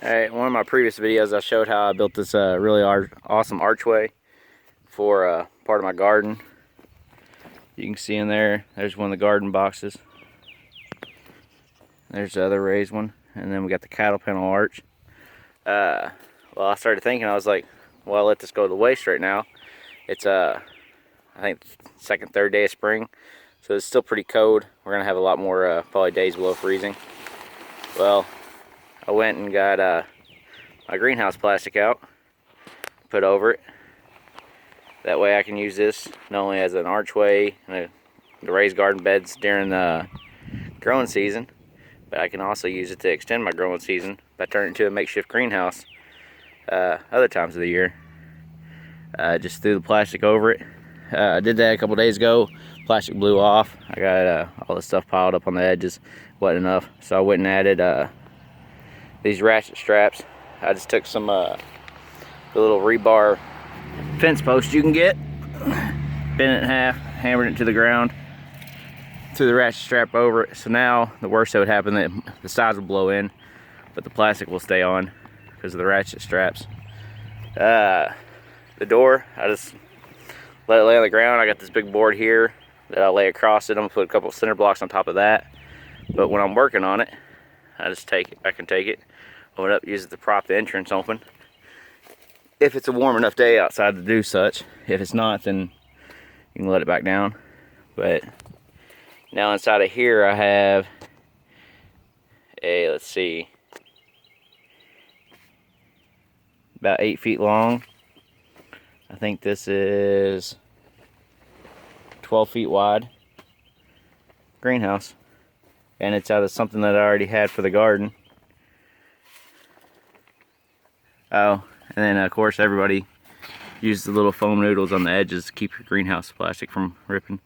Alright, one of my previous videos I showed how I built this really awesome archway for part of my garden. You can see in there's one of the garden boxes. There's the other raised one. And then we got the cattle panel arch. Well, I started thinking, I was like, well, I'll let this go to waste right now. It's I think second, third day of spring. So it's still pretty cold. We're going to have a lot more probably days below freezing. Well, I went and got my greenhouse plastic out, put over it. That way I can use this not only as an archway and the raised garden beds during the growing season, but I can also use it to extend my growing season by turning it into a makeshift greenhouse other times of the year. Just threw the plastic over it. I did that a couple days ago. Plastic blew off. I got all the stuff piled up on the edges. Wasn't enough, so I went and added these ratchet straps. I just took some the little rebar fence post you can get, bent it in half, hammered it to the ground, threw the ratchet strap over it. So now the worst that would happen, that the sides will blow in, but the plastic will stay on because of the ratchet straps. The door, I just let it lay on the ground. I got this big board here that I'll lay across it. I'm gonna put a couple of cinder blocks on top of that. But when I'm working on it, I can take it, open it up, use it to prop the entrance open. If it's a warm enough day outside to do such. If it's not, then you can let it back down. But now inside of here I have a, let's see, about 8 feet long. I think this is 12 feet wide greenhouse. And it's out of something that I already had for the garden. Oh, and then of course everybody uses the little foam noodles on the edges to keep your greenhouse plastic from ripping.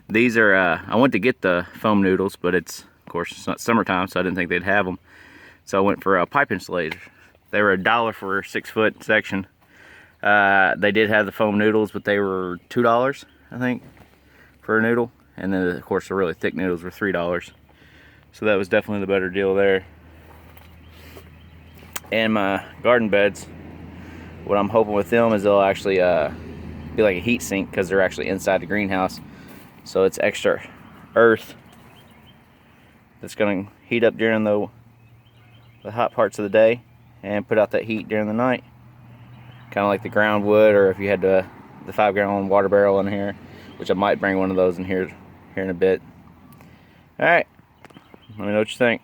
These are, I went to get the foam noodles, but of course it's not summertime, so I didn't think they'd have them. So I went for pipe insulators. They were $1 for a 6-foot section. They did have the foam noodles, but they were $2, I think, for a noodle. And then of course the really thick noodles were $3. So that was definitely the better deal there. And my garden beds, what I'm hoping with them is they'll actually be like a heat sink, because they're actually inside the greenhouse. So it's extra earth that's going to heat up during the hot parts of the day and put out that heat during the night. Kind of like the ground would, or if you had the 5-gallon water barrel in here, which I might bring one of those in here in a bit. All right. Let me know what you think.